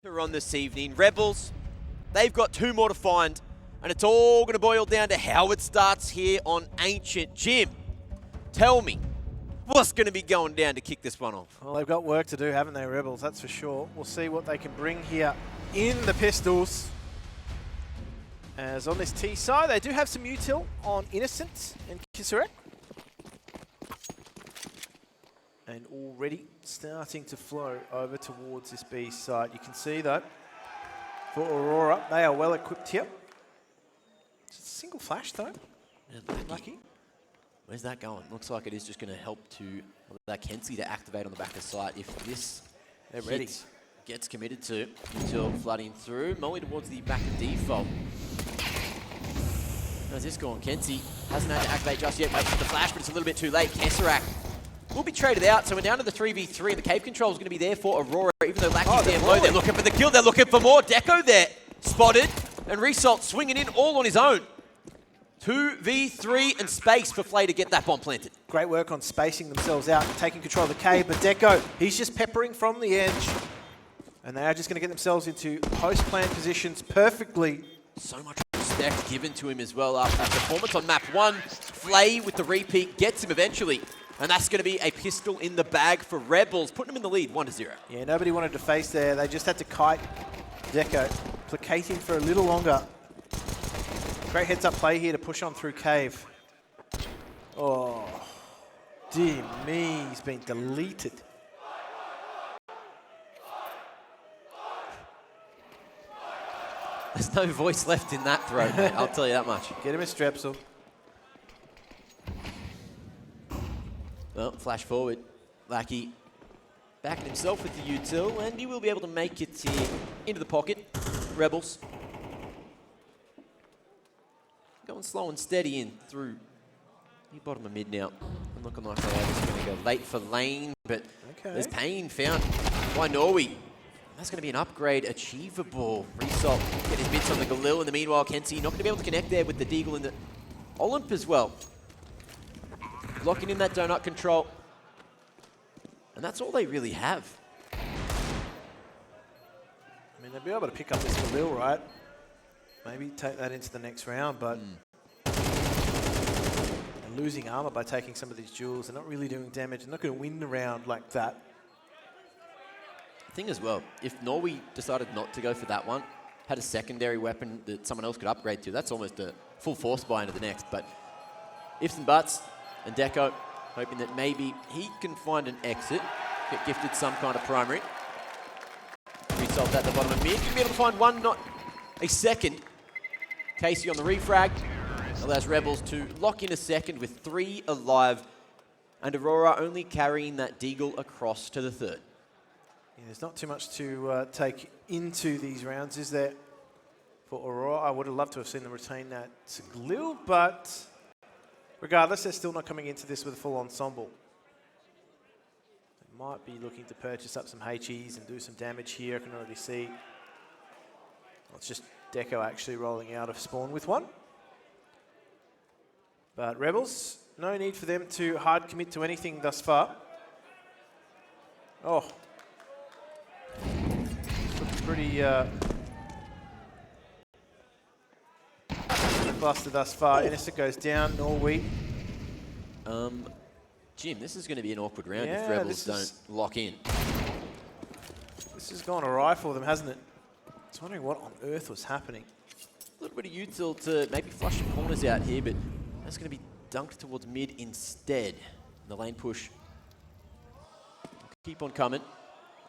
On this evening. Rebels, they've got two more to find, and it's all going to boil down to how it starts here on Ancient. Jim, tell me, what's going to be going down to kick this one off? Well, they've got work to do, haven't they, Rebels? That's for sure. We'll see what they can bring here in the pistols. As on this T side, they do have some util on Innocent and Kisarek. And already starting to flow over towards this B side. You can see though, for Aurora, they are well equipped here. Just a single flash though. Lucky. Where's that going? Looks like it is just going to help to that KENSI to activate on the back of site. If this ready gets committed to until flooding through. Molly towards the back of default. How's this going? KENSI hasn't had to activate just yet. Waits for the flash, but it's a little bit too late. Kisarek will be traded out, so we're down to the 3v3, and the cave control is going to be there for Aurora, even though Lackey's damn low. They're looking for the kill, they're looking for more. Deco there, spotted, and Result swinging in all on his own. 2v3 and space for Flay to get that bomb planted. Great work on spacing themselves out, taking control of the cave, but Deco, he's just peppering from the edge, and they are just going to get themselves into post-plant positions perfectly. So much respect given to him as well after that performance on map 1. Flay with the repeat gets him eventually. And that's going to be a pistol in the bag for Rebels, putting them in the lead, 1-0. Yeah, nobody wanted to face there. They just had to kite Deco, placate him for a little longer. Great heads-up play here to push on through cave. Oh, dear me, he's been deleted. There's no voice left in that throw, mate. I'll tell you that much. Get him a Strepsil. Well, flash forward. Lackey backing himself with the util, and he will be able to make it here into the pocket. Rebels going slow and steady in through the bottom of mid now. And looking like they're just going to go late for lane, but there's pain found by Norwi. That's going to be an upgrade achievable. Result get his bits on the Galil. In the meanwhile, KENSI not going to be able to connect there with the Deagle and the Olimp as well. Locking in that donut control. And that's all they really have. I mean, they'll be able to pick up this Galil, right? Maybe take that into the next round, but they're losing armor by taking some of these jewels. They're not really doing damage. They're not going to win the round like that. Thing as well, if Norwi decided not to go for that one, had a secondary weapon that someone else could upgrade to, that's almost a full force buy into the next. But ifs and buts, and Deco hoping that maybe he can find an exit, get gifted some kind of primary. Result at the bottom of mid. You'll be able to find one, not a second. Casey on the refrag allows Rebels to lock in a second with 3 alive, and Aurora only carrying that Deagle across to the third. Yeah, there's not too much to take into these rounds, is there? For Aurora, I would have loved to have seen them retain that glue, but regardless, they're still not coming into this with a full ensemble. They might be looking to purchase up some HEs and do some damage here. I can already see. Well, it's just Deco actually rolling out of spawn with one. But Rebels, no need for them to hard commit to anything thus far. Oh. Looking pretty cluster thus far. Innocent goes down, Norwi. Jim, this is going to be an awkward round if Rebels don't lock in. This has gone awry for them, hasn't it? I was wondering what on earth was happening. A little bit of util to maybe flush some corners out here, but that's going to be dunked towards mid instead. The lane push keep on coming.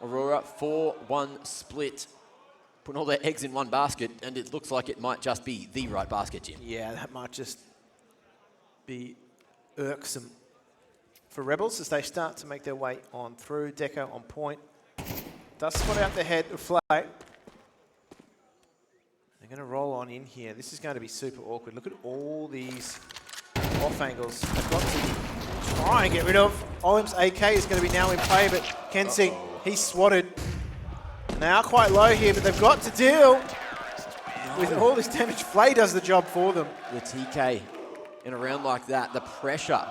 Aurora 4-1 split. Putting all their eggs in one basket, and it looks like it might just be the right basket, Jim. Yeah, that might just be irksome for Rebels as they start to make their way on through. Deco on point. Does spot out the head of Flay. They're going to roll on in here. This is going to be super awkward. Look at all these off angles. They've got to try and get rid of. Olimp's AK is going to be now in play, but KENSI, he's swatted. And they are quite low here, but they've got to deal with all this damage. Flay does the job for them. The TK in a round like that, the pressure,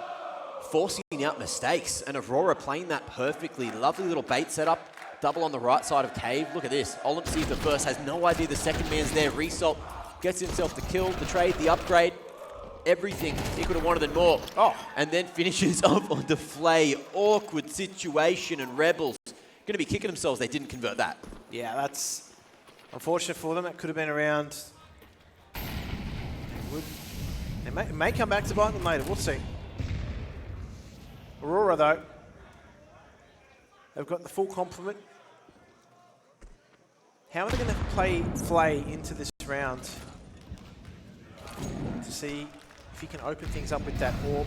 forcing out mistakes, and Aurora playing that perfectly. Lovely little bait setup Double on the right side of Cave. Look at this. Olimp sees the first, has no idea the second man's there. Result gets himself the kill, the trade, the upgrade, everything. He could have wanted and more. Oh. And then finishes off on the Flay. Awkward situation, and Rebels going to be kicking themselves they didn't convert that. Yeah, that's unfortunate for them. That could have been around. They may come back to bite them later. We'll see. Aurora, though, they've got the full complement. How are they going to play Flay into this round to see if he can open things up with that orb?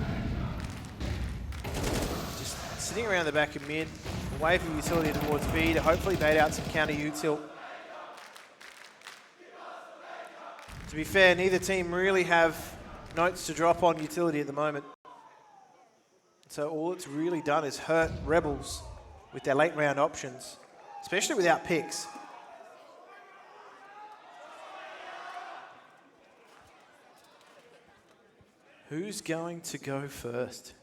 Just sitting around the back of mid, a wave of utility towards B to hopefully bait out some counter util. To be fair, neither team really have notes to drop on utility at the moment. So all it's really done is hurt Rebels with their late round options, especially without picks. Who's going to go first?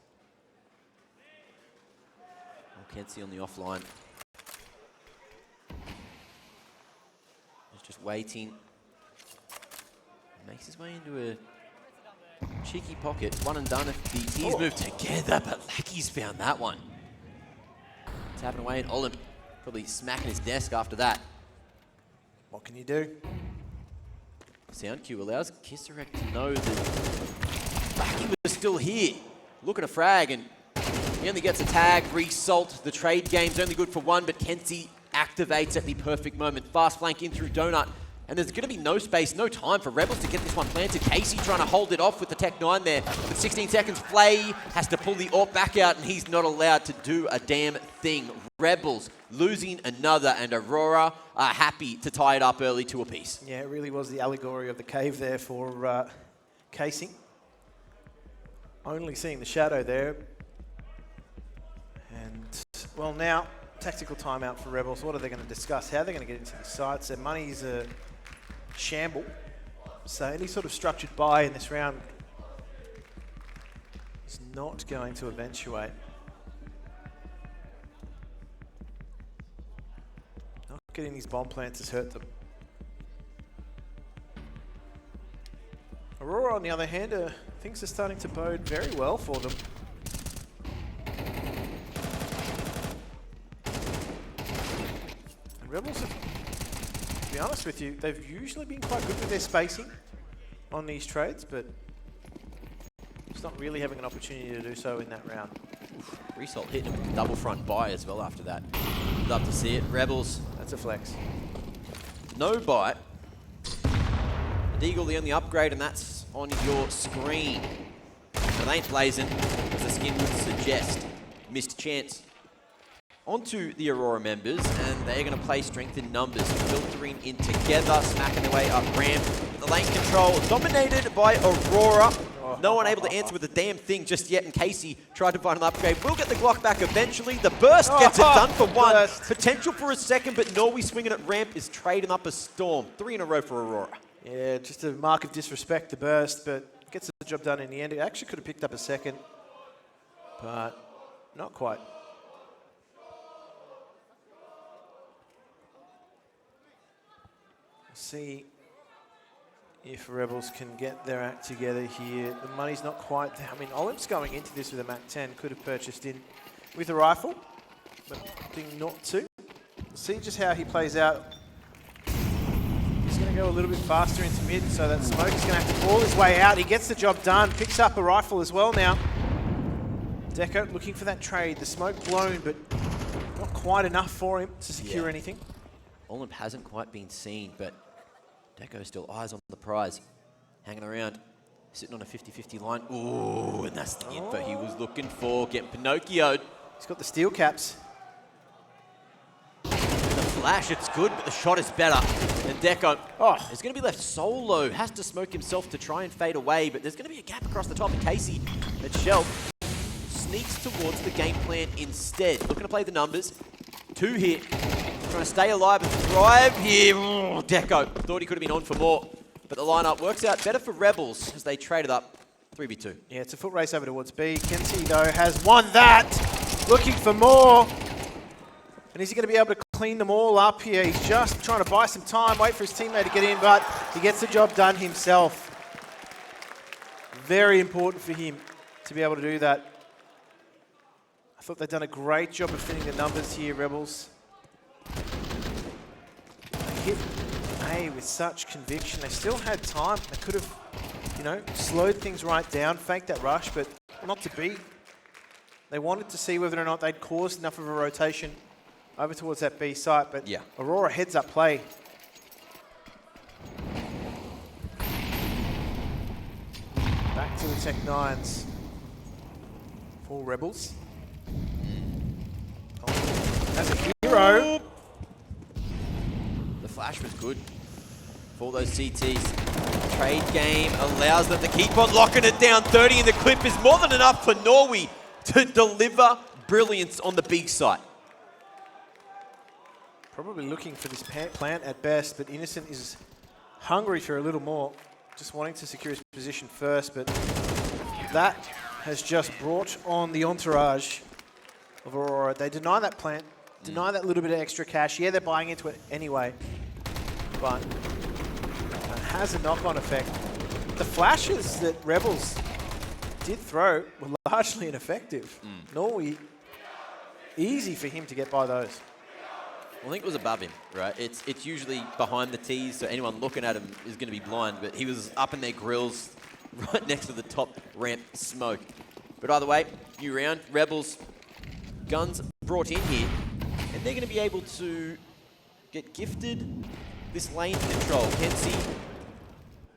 Well, KENSI on the offline. He's just waiting. Makes his way into a cheeky pocket. One and done if the teams move together, but Lackey's found that one. Tapping away at Olimp. Probably smacking his desk after that. What can you do? Sound cue allows Kisarek to know that Lackey was still here. Look at a frag, and he only gets a tag. Result. The trade game's only good for one, but KENSI activates at the perfect moment. Fast flank in through Donut. And there's going to be no space, no time for Rebels to get this one planted. Casey trying to hold it off with the Tech 9 there. With 16 seconds, Flay has to pull the AWP back out, and he's not allowed to do a damn thing. Rebels losing another, and Aurora are happy to tie it up early to a piece. Yeah, it really was the allegory of the cave there for Casey. Only seeing the shadow there. And, well, now, tactical timeout for Rebels. What are they going to discuss? How are they going to get into the sites? Their money's a shamble. So any sort of structured buy in this round is not going to eventuate. Not getting these bomb plants has hurt them. Aurora, on the other hand, things are starting to bode very well for them. And Rebels have, to be honest with you, they've usually been quite good with their spacing on these trades, but just not really having an opportunity to do so in that round. Result hitting him with the double front buy as well after that. Love to see it. Rebels. That's a flex. No bite. Deagle the only upgrade, and that's on your screen. It ain't blazing, as the skin would suggest. Missed chance. Onto the Aurora members, and they're going to play strength in numbers, filtering in together, smacking their way up ramp. The lane control dominated by Aurora. No one able to answer with a damn thing just yet, and Casey tried to find an upgrade. Will get the Glock back eventually. The burst gets it done for one. Burst. Potential for a second, but Norwi swinging at ramp is trading up a storm. 3 in a row for Aurora. Yeah, just a mark of disrespect, the burst, but gets the job done in the end. It actually could have picked up a second, but not quite. See if Rebels can get their act together here. The money's not quite there. I mean, Olimp's going into this with a Mac 10, could have purchased in with a rifle, but opting not to. See just how he plays out. He's going to go a little bit faster into mid, so that Smoke is going to have to claw his way out. He gets the job done, picks up a rifle as well now. Deco looking for that trade. The smoke blown, but not quite enough for him to secure anything. Olimp hasn't quite been seen, but Deco still eyes on the prize. Hanging around, sitting on a 50-50 line. Ooh, and that's the info he was looking for. Getting Pinocchio'd. He's got the steel caps. The flash, it's good, but the shot is better. And Deco is going to be left solo. Has to smoke himself to try and fade away, but there's going to be a gap across the top in Casey. But Shelf sneaks towards the game plan instead. Looking to play the numbers. 2 here. Trying to stay alive and thrive here. Deco thought he could have been on for more, but the lineup works out better for Rebels as they traded up 3v2. Yeah, it's a foot race over towards B. KENSI, though, has won that. Looking for more. And is he going to be able to clean them all up here. He's just trying to buy some time, wait for his teammate to get in, but he gets the job done himself. Very important for him to be able to do that. I thought they'd done a great job of fitting the numbers here, Rebels. They hit A with such conviction. They still had time. They could have, you know, slowed things right down, faked that rush, but not to be. They wanted to see whether or not they'd caused enough of a rotation over towards that B site, but yeah. Aurora heads up play. Back to the Tech 9s. 4 Rebels. That's a hero. The flash was good for those CTs. Trade game allows them to keep on locking it down. 30 in the clip is more than enough for Norwi to deliver brilliance on the big site. Probably looking for this plant at best, but Innocent is hungry for a little more. Just wanting to secure his position first, but that has just brought on the entourage of Aurora. They deny that plant, deny that little bit of extra cash. Yeah, they're buying into it anyway, but it has a knock-on effect. The flashes that Rebels did throw were largely ineffective. Norwi, easy for him to get by those. I think it was above him, right? It's usually behind the tees, so anyone looking at him is going to be blind, but he was up in their grills right next to the top ramp smoke. But either way, new round, Rebels, guns brought in here, and they're going to be able to get gifted this lane control. KENSI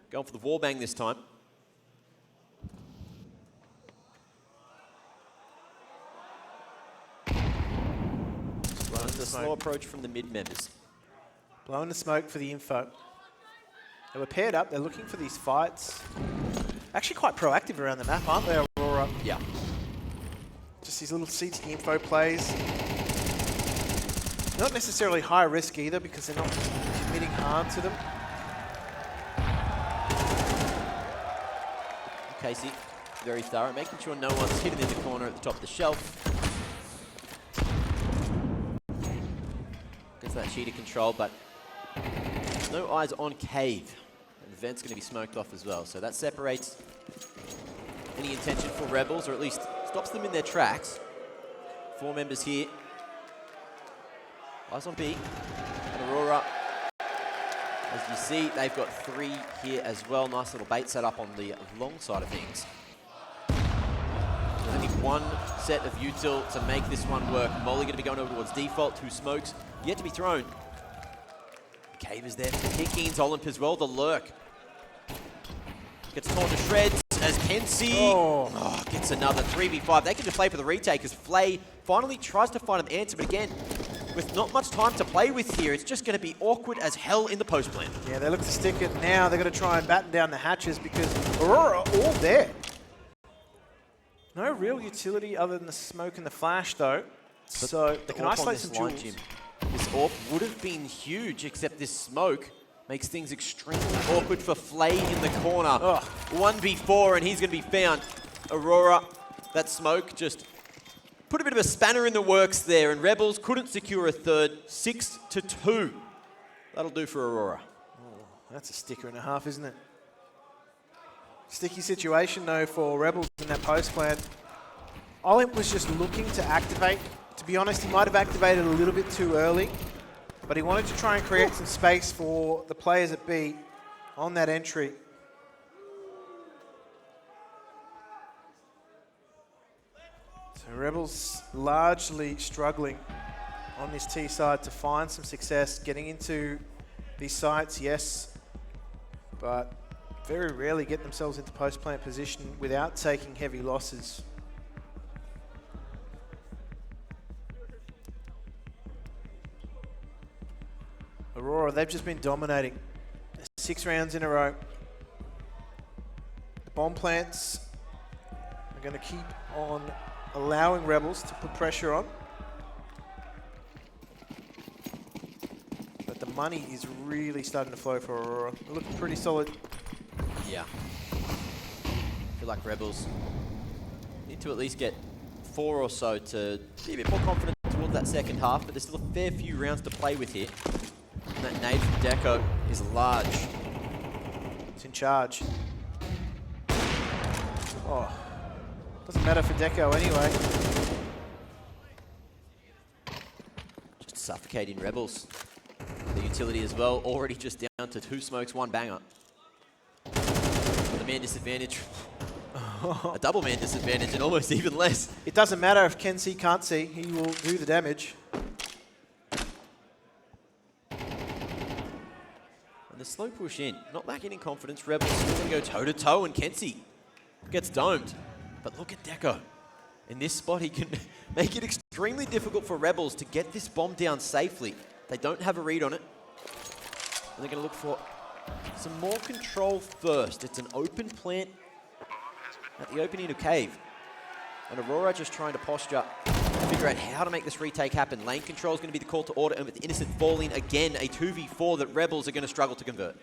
going for the wallbang this time. The slow approach from the mid members. Blowing the smoke for the info. They were paired up. They're looking for these fights. Actually quite proactive around the map, aren't they, Aurora? Yeah. Just these little CT info plays. Not necessarily high risk either because they're not committing harm to them. KC, very thorough, making sure no one's hidden in the corner at the top of the shelf. Gets that cheater control, but no eyes on Cave. And the vent's going to be smoked off as well. So that separates any intention for Rebels, or at least stops them in their tracks. 4 members here. Eyes on B. And Aurora, as you see, they've got 3 here as well. Nice little bait set up on the long side of things. There's only one set of util to make this one work. Molly going to be going over towards default. 2 smokes yet to be thrown. Cave is there for the kick-ins. Olimp as well, the lurk. Gets torn to shreds as KENSI gets another 3v5. They can just play for the retake as Flay finally tries to find an answer, but again, with not much time to play with here, it's just going to be awkward as hell in the post plan. Yeah, they look to stick it now. They're going to try and batten down the hatches because Aurora are all there. No real utility other than the smoke and the flash, though. But so they can isolate some line, jewels. This AWP would have been huge, except this smoke makes things extremely awkward for Flay in the corner. 1v4, and he's going to be found. Aurora, that smoke just put a bit of a spanner in the works there, and Rebels couldn't secure a third. 6-2. That'll do for Aurora. Oh, that's a sticker and a half, isn't it? Sticky situation, though, for Rebels in that post plan. Olimp was just looking to activate. To be honest, he might have activated a little bit too early, but he wanted to try and create some space for the players at B on that entry. So Rebels largely struggling on this T side to find some success, getting into these sites, yes, but very rarely get themselves into post-plant position without taking heavy losses. Aurora, they've just been dominating. 6 rounds in a row. The bomb plants are going to keep on allowing Rebels to put pressure on. But the money is really starting to flow for Aurora. They're looking pretty solid. Yeah. I feel like Rebels need to at least get 4 or so to be a bit more confident towards that second half, but there's still a fair few rounds to play with here. And that nade from Deco is large. It's in charge. Oh, doesn't matter for Deco anyway. Just suffocating Rebels. The utility as well, already just down to 2 smokes, 1 banger. The man disadvantage. A double man disadvantage and almost even less. It doesn't matter if KENSI can't see, he will do the damage. And the slow push in, not lacking in confidence. Rebels still going to go toe to toe, and KENSI gets domed. But look at Deco. In this spot, he can make it extremely difficult for Rebels to get this bomb down safely. They don't have a read on it. And they're going to look for some more control first. It's an open plant at the opening of cave. And Aurora just trying to posture, figure out how to make this retake happen. Lane control is going to be the call to order, and with Innocent falling again, a 2v4 that Rebels are going to struggle to convert.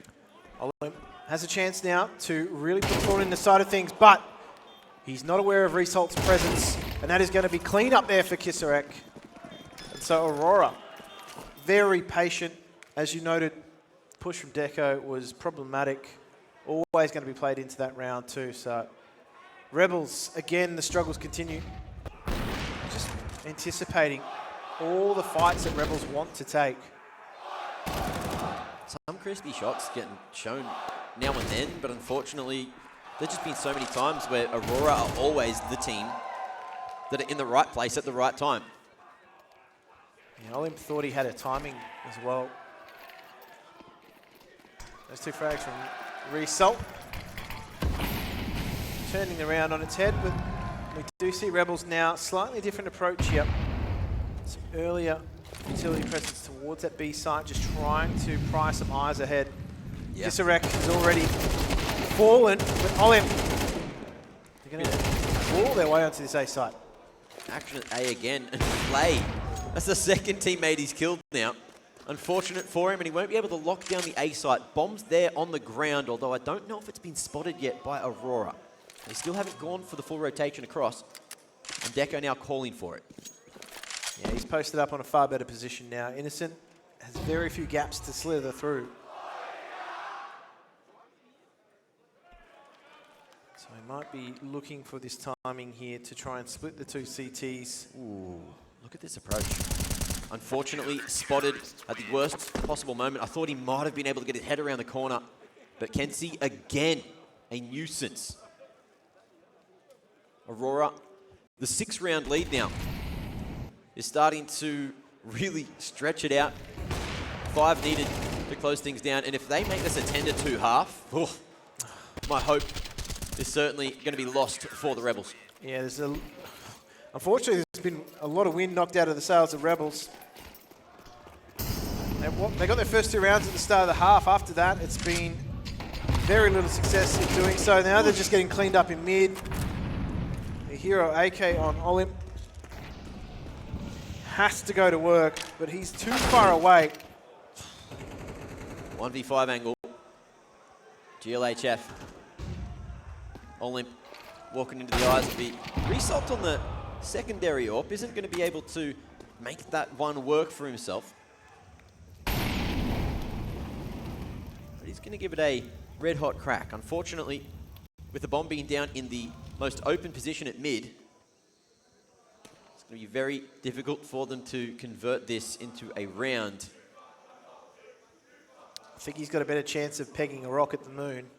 Olimp has a chance now to really put forward in the side of things, but he's not aware of Resalt's presence, and that is going to be clean up there for Kisarek. And so Aurora, very patient. As you noted, push from Deco was problematic. Always going to be played into that round too. So Rebels, again, the struggles continue. Just anticipating all the fights that Rebels want to take. Some crispy shots getting shown now and then, but unfortunately, there's just been so many times where Aurora are always the team that are in the right place at the right time. Yeah, Olimp thought he had a timing as well. Those 2 frags from Result. Turning the round on its head, but we do see Rebels now. Slightly different approach here. Some earlier utility presence towards that B site, just trying to pry some eyes ahead. Yep. Kisarek has already fallen, but Olimp, they're going to fall their way onto this A site. Action at A again, and Flay. That's the second teammate he's killed now. Unfortunate for him, and he won't be able to lock down the A site. Bomb's there on the ground, although I don't know if it's been spotted yet by Aurora. They still haven't gone for the full rotation across, and Deco now calling for it. Yeah, he's posted up on a far better position now. Innocent has very few gaps to slither through. So he might be looking for this timing here to try and split the 2 CTs. Ooh, look at this approach. Unfortunately, spotted at the worst possible moment. I thought he might have been able to get his head around the corner, but KENSI again, a nuisance. Aurora, the 6-round lead now, is starting to really stretch it out. 5 needed to close things down, and if they make this a 10-2 half, my hope is certainly going to be lost for the Rebels. Yeah, unfortunately, there's been a lot of wind knocked out of the sails of Rebels. They got their first 2 rounds at the start of the half. After that, it's been very little success in doing so. Now they're just getting cleaned up in mid. The hero AK on Olimp has to go to work, but he's too far away. 1v5 angle. GLHF. Olimp walking into the eyes of the Result on the secondary AWP. Isn't going to be able to make that one work for himself. But he's going to give it a red hot crack. Unfortunately, with the bomb being down in the most open position at mid, it's going to be very difficult for them to convert this into a round. I think he's got a better chance of pegging a rock at the moon.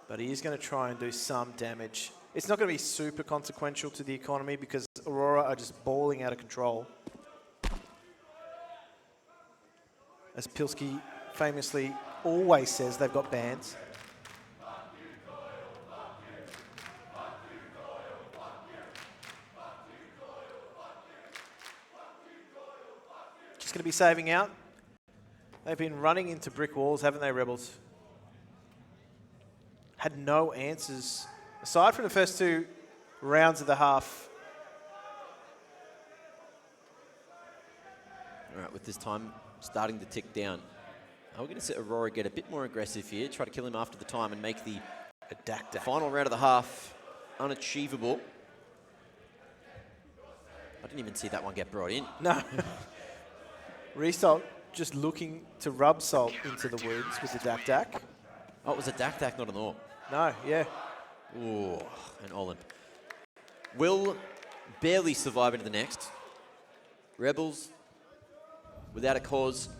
But he is going to try and do some damage. It's not going to be super consequential to the economy because Aurora are just balling out of control. As Pilski famously always says, they've got bans. Just going to be saving out. They've been running into brick walls, haven't they, Rebels? Had no answers, aside from the first 2 rounds of the half. All right, with this time starting to tick down, we're going to see Aurora get a bit more aggressive here, try to kill him after the time and make the final round of the half unachievable. I didn't even see that one get brought in. No. Resalt just looking to rub salt into the wounds with the Dak. Oh, it was a Dak, not an Orb. No, yeah. Ooh, an Olimp. Will barely survive into the next. Rebels, without a cause.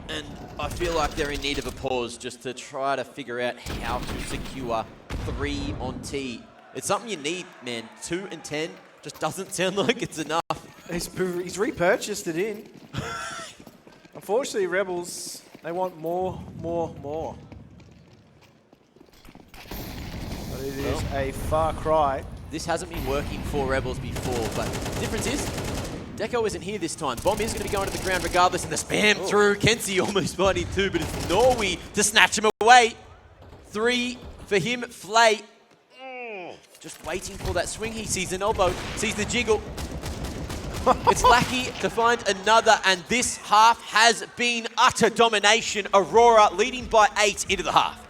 And I feel like they're in need of a pause just to try to figure out how to secure 3 on T. It's something you need, man. 2 and 10 just doesn't sound like it's enough. He's repurchased it in. Unfortunately, Rebels, they want more. But it is a far cry. This hasn't been working for Rebels before, but the difference is Deco isn't here this time. Bomb is going to be going to the ground regardless, and the spam through. KENSI almost finding 2, but it's Norwi to snatch him away. 3 for him. Flay just waiting for that swing. He sees an elbow, sees the jiggle. It's Lackey to find another, and this half has been utter domination. Aurora leading by 8 into the half.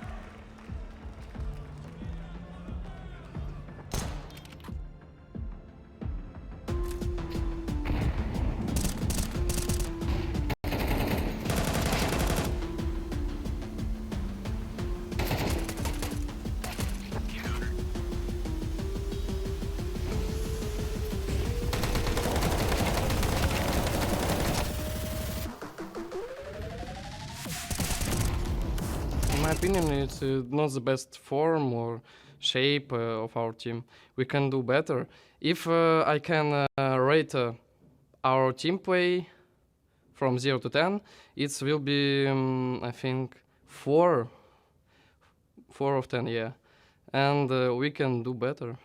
In my opinion, it's not the best form or shape of our team. We can do better. If I can rate our team play from 0 to 10, it will be, I think, 4 of 10, yeah. And we can do better.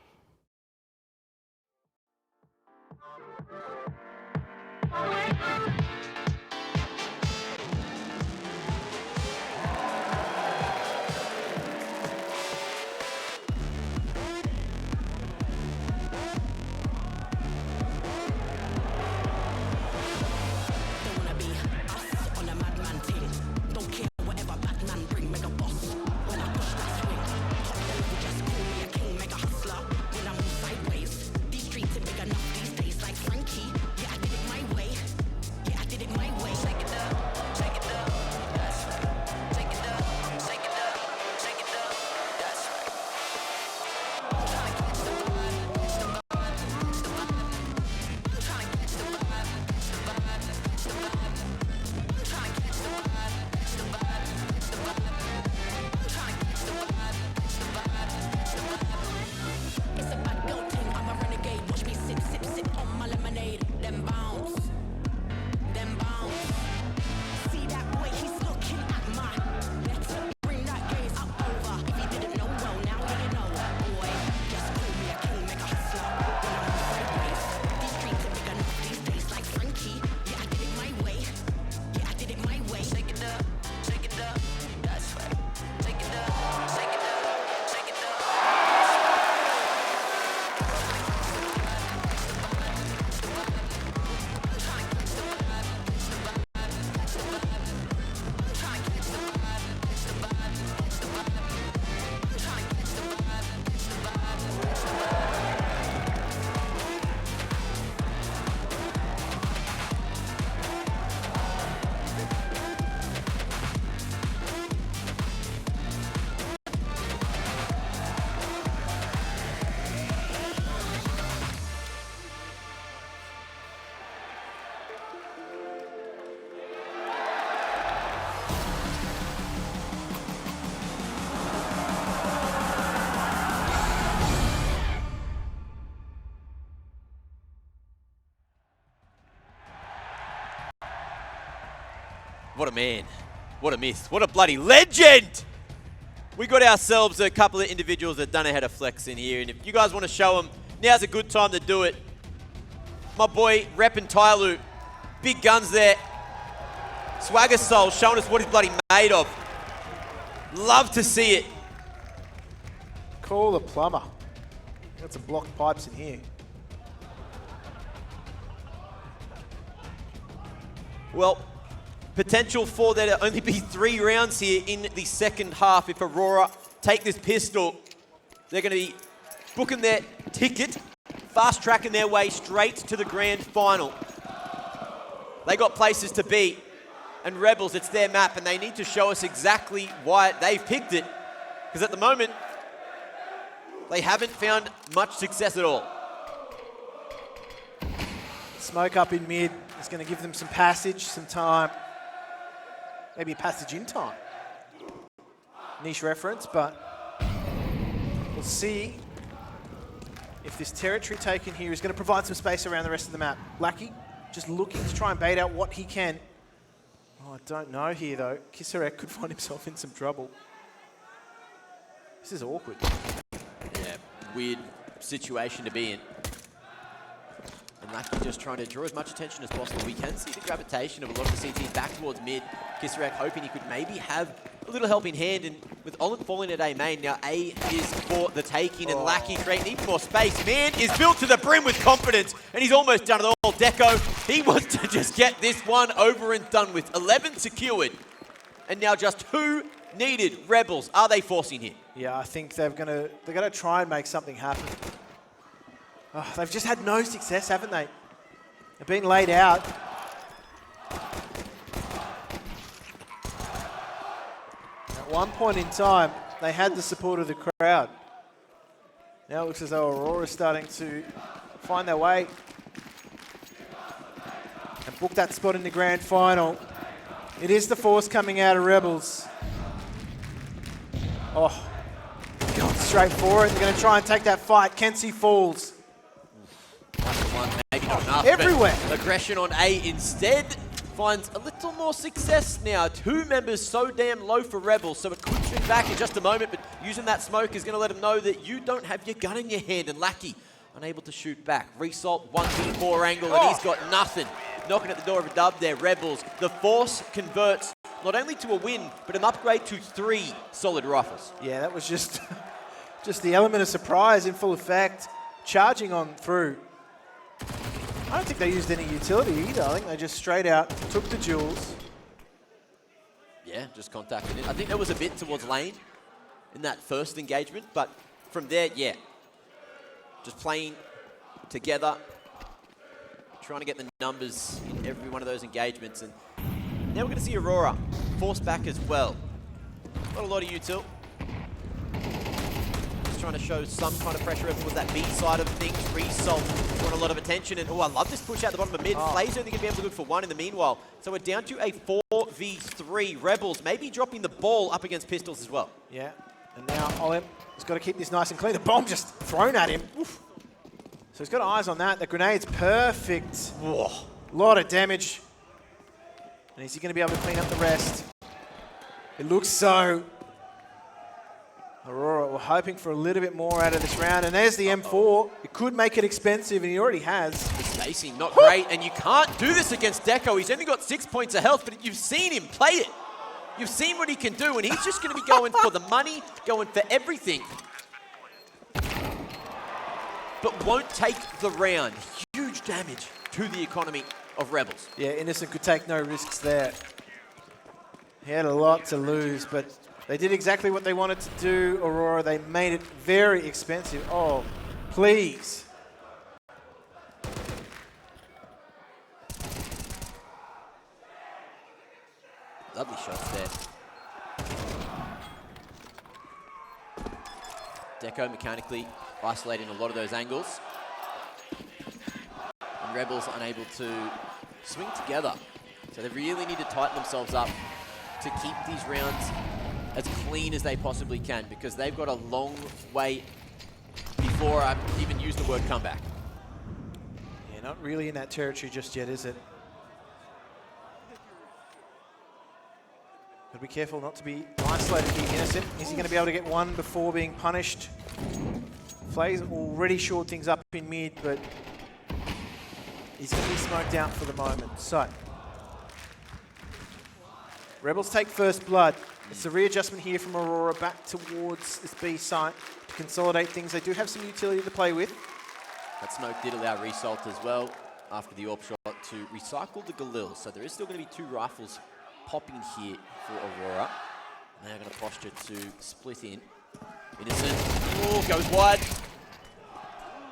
What a man. What a miss. What a bloody legend! We got ourselves a couple of individuals that don't know how to flex in here, and if you guys want to show them, now's a good time to do it. My boy, Reppin' Tyloo. Big guns there. Swagger Soul showing us what he's bloody made of. Love to see it. Call the plumber. Got some blocked pipes in here. Well, potential for there to only be 3 rounds here in the second half. If Aurora take this pistol, they're going to be booking their ticket fast-tracking their way straight to the grand final. They got places to be. And Rebels, it's their map, and they need to show us exactly why they've picked it. Because at the moment, they haven't found much success at all. Smoke up in mid is going to give them some passage, some time. Maybe a passage in time. Niche reference, but we'll see if this territory taken here is going to provide some space around the rest of the map. Lackey just looking to try and bait out what he can. Oh, I don't know here, though. Kisarek could find himself in some trouble. This is awkward. Yeah, weird situation to be in. And Lackey just trying to draw as much attention as possible. We can see the gravitation of a lot of the CTs back towards mid. Kisarek hoping he could maybe have a little help in hand, and with Olimp falling at A main, now A is for the taking, and Lackey creating even more space. Man is built to the brim with confidence, and he's almost done it all. Deco, he wants to just get this one over and done with. 11 secured, and now just 2 needed. Rebels, are they forcing here? Yeah, I think they're gonna try and make something happen. Oh, they've just had no success, haven't they? They've been laid out. At one point in time, they had the support of the crowd. Now it looks as though Aurora's starting to find their way and book that spot in the grand final. It is the force coming out of Rebels. Oh, going straight for it. They're going to try and take that fight. KENSI falls. Maybe not enough. Everywhere. Aggression on A instead finds a little more success now. 2 members so damn low for Rebels, so it could swing back in just a moment, but using that smoke is going to let them know that you don't have your gun in your hand, and Lackey unable to shoot back. Result 1v4 angle, and he's got nothing. Knocking at the door of a dub there, Rebels. The force converts not only to a win, but an upgrade to 3 solid rifles. Yeah, that was just, just the element of surprise in full effect. Charging on through. I don't think they used any utility either. I think they just straight out took the jewels. Yeah, just contacted it. I think there was a bit towards lane in that first engagement, but from there, yeah. Just playing together, trying to get the numbers in every one of those engagements. And now we're going to see Aurora force back as well. Not a lot of util. Trying to show some kind of pressure over towards that B side of things. Result drawing a lot of attention, and oh, I love this push out the bottom of mid. Flay's only going to be able to look for 1 in the meanwhile. So we're down to a 4v3. Rebels maybe dropping the ball up against Pistols as well. Yeah, and now Olimp has got to keep this nice and clean. The bomb just thrown at him. Oof. So he's got eyes on that. The grenade's perfect. Whoa. A lot of damage. And is he going to be able to clean up the rest? It looks so. Aurora, we're hoping for a little bit more out of this round. And there's the M4. It could make it expensive, and he already has. The spacing, not great. And you can't do this against Deco. He's only got 6 points of health, but you've seen him play it. You've seen what he can do, and he's just going to be going for the money, going for everything. But won't take the round. Huge damage to the economy of Rebels. Yeah, Innocent could take no risks there. He had a lot to lose, but they did exactly what they wanted to do, Aurora. They made it very expensive. Oh, please. Lovely shots there. Deco mechanically isolating a lot of those angles. And Rebels unable to swing together. So they really need to tighten themselves up to keep these rounds as clean as they possibly can, because they've got a long way before I even use the word comeback. Yeah, not really in that territory just yet, is it? Got to be careful not to be isolated here, Innocent. Is he going to be able to get one before being punished? Flay's already shored things up in mid, but he's going to be smoked out for the moment. So, Rebels take first blood. It's a readjustment here from Aurora back towards this B site to consolidate things. They do have some utility to play with. That smoke did allow Result as well after the AWP shot to recycle the Galil. So there is still going to be 2 rifles popping here for Aurora. Now going to posture to split in. Innocent, oh, goes wide.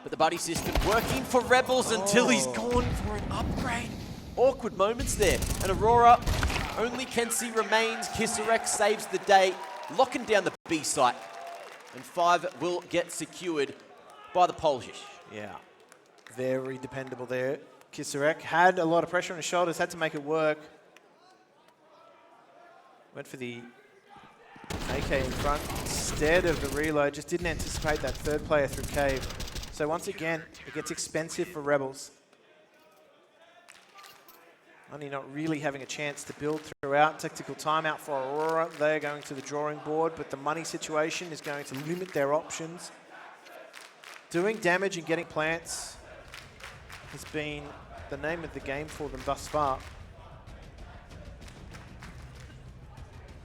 But the buddy system working for Rebels until he's gone for an upgrade. Awkward moments there. And Aurora, only KENSI remains. Kisarek saves the day, locking down the B site. And 5 will get secured by the Polish. Yeah, very dependable there. Kisarek had a lot of pressure on his shoulders, had to make it work. Went for the AK in front instead of the reload, just didn't anticipate that third player through cave. So once again, it gets expensive for Rebels. Only not really having a chance to build throughout. Tactical timeout for Aurora. They're going to the drawing board, but the money situation is going to limit their options. Doing damage and getting plants has been the name of the game for them thus far.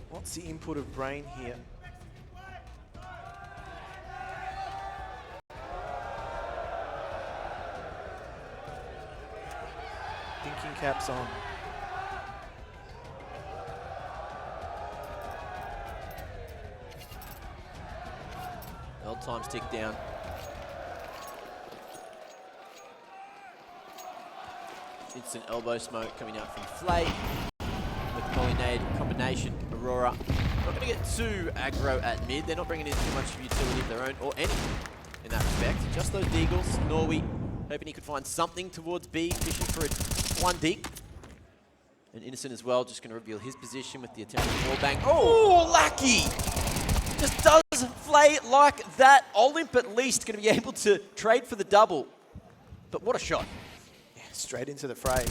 What's the input of Brain here? Thinking caps on. Old times tick down. Instant elbow smoke coming out from Flay. With the Molynade combination, Aurora not going to get too aggro at mid. They're not bringing in too much utility of their own, or any in that respect. Just those deagles. Norwi hoping he could find something towards B, fishing for a 1 deep. And Innocent as well, just going to reveal his position with the attempted wallbang. Oh, Lackey! Just does Flay like that. Olimp at least going to be able to trade for the double. But what a shot. Yeah, straight into the fray.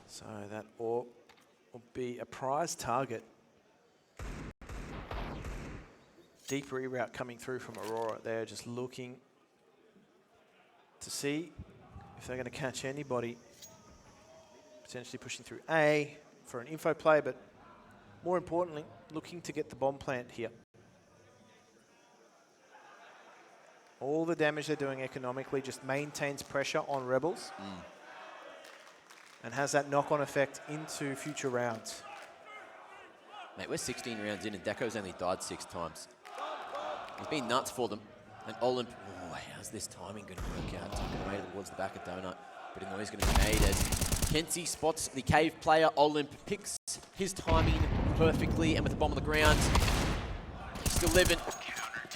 So that AWP will be a prize target. Deep reroute coming through from Aurora there, just looking to see if they're going to catch anybody. Potentially pushing through A for an info play, but more importantly, looking to get the bomb plant here. All the damage they're doing economically just maintains pressure on Rebels and has that knock-on effect into future rounds. Mate, we're 16 rounds in and Deco's only died 6 times. It's been nuts for them. And Olimp, oh, how's this timing going to work out? Tucking away towards the back of Donut. But a noise going to be made as KENSI spots the cave player. Olimp picks his timing perfectly, and with the bomb on the ground, still living.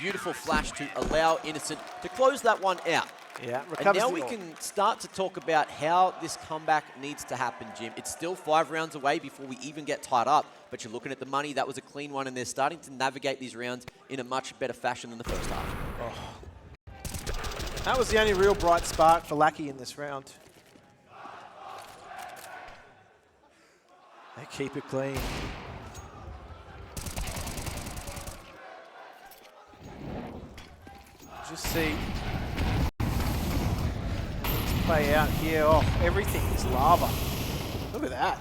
Beautiful flash to allow Innocent to close that one out. Yeah, and now we can start to talk about how this comeback needs to happen, Jim. It's still 5 rounds away before we even get tied up, but you're looking at the money. That was a clean one, and they're starting to navigate these rounds in a much better fashion than the first half. Oh. That was the only real bright spark for Lackey in this round. They keep it clean. Just see play out here. Oh, everything is lava. Look at that.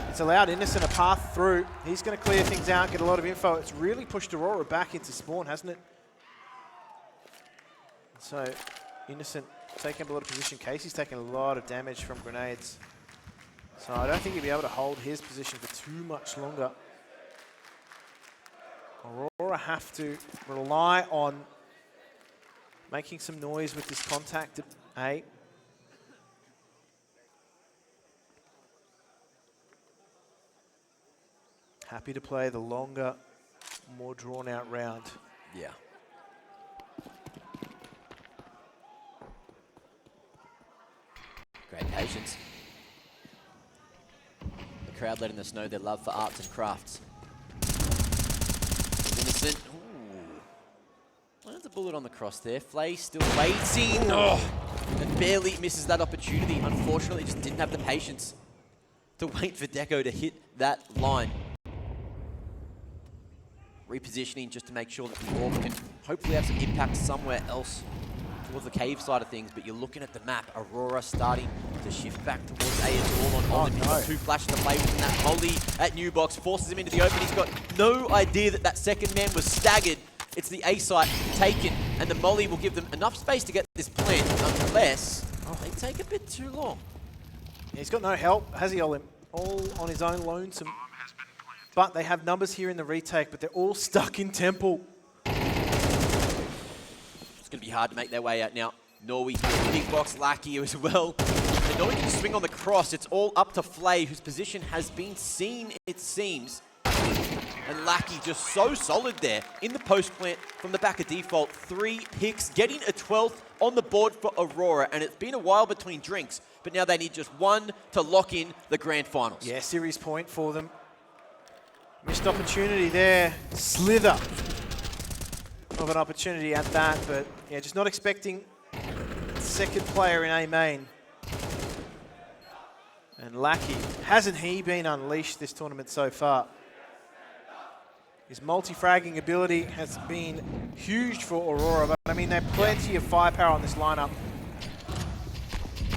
It's allowed Innocent a path through. He's going to clear things out, get a lot of info. It's really pushed Aurora back into spawn, hasn't it? So, Innocent taking up a lot of position. Casey's taking a lot of damage from grenades. So I don't think he'll be able to hold his position for too much longer. Aurora have to rely on making some noise with this contact at A. Happy to play the longer, more drawn out round. Yeah. Great patience. The crowd letting us know their love for arts and crafts. Innocent. Ooh. Lands a bullet on the cross there. Flay still waiting. Oh. And barely misses that opportunity. Unfortunately, just didn't have the patience to wait for Deco to hit that line. Repositioning just to make sure that the AWP can hopefully have some impact somewhere else towards the cave side of things. But you're looking at the map. Aurora starting to shift back towards A as well on Olimp. He's got 2 flashes to play with, and that molly at New Box forces him into the open. He's got no idea that that second man was staggered. It's the A site taken, and the molly will give them enough space to get this plant, unless they take a bit too long. Yeah, he's got no help, has he, Olimp? All on his own lonesome. But they have numbers here in the retake, but they're all stuck in Temple. going to be hard to make their way out now. Norwi here, big box Lackey as well. And Norwi can swing on the cross. It's all up to Flay, whose position has been seen, it seems. And Lackey just so solid there in the post plant from the back of default. 3 picks, getting a 12th on the board for Aurora. And it's been a while between drinks, but now they need just one to lock in the grand finals. Yeah, series point for them. Missed opportunity there. Slither of an opportunity at that, but yeah, just not expecting second player in A main. And Lackey, hasn't he been unleashed this tournament so far? His multi-fragging ability has been huge for Aurora, but I mean, they have plenty of firepower on this lineup.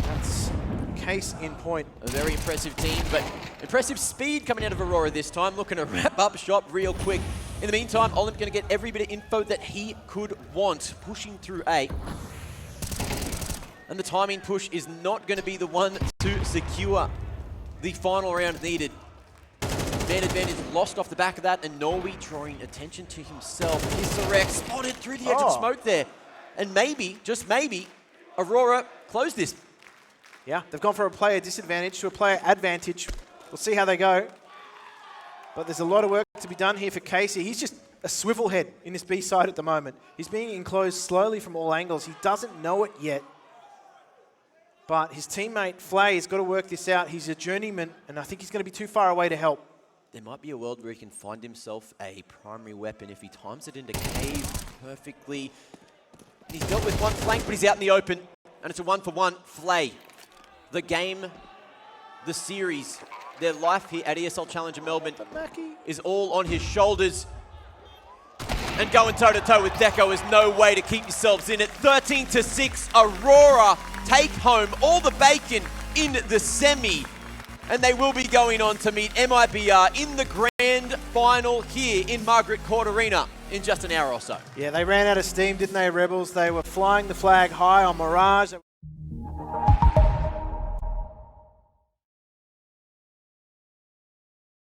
That's case in point. A very impressive team, but impressive speed coming out of Aurora this time. Looking to wrap up shop real quick. In the meantime, Olimp going to get every bit of info that he could want, pushing through A. And the timing push is not going to be the one to secure the final round needed. Man advantage lost off the back of that, and Norwi drawing attention to himself. Kisarek spotted through the edge of smoke there. And maybe, just maybe, Aurora closed this. Yeah, they've gone from a player disadvantage to a player advantage. We'll see how they go. But there's a lot of work to be done here for KENSI. He's just a swivel head in this B side at the moment. He's being enclosed slowly from all angles. He doesn't know it yet. But his teammate, Flay, has got to work this out. He's a journeyman, and I think he's going to be too far away to help. There might be a world where he can find himself a primary weapon if he times it into cave perfectly. He's dealt with one flank, but he's out in the open, and it's a 1-for-1. Flay, the game, the series, their life here at ESL Challenger Melbourne is all on his shoulders. And going toe-to-toe with Deco is no way to keep yourselves in it. 13-6, Aurora take home all the bacon in the semi. And they will be going on to meet MIBR in the grand final here in Margaret Court Arena in just an hour or so. Yeah, they ran out of steam, didn't they, Rebels? They were flying the flag high on Mirage.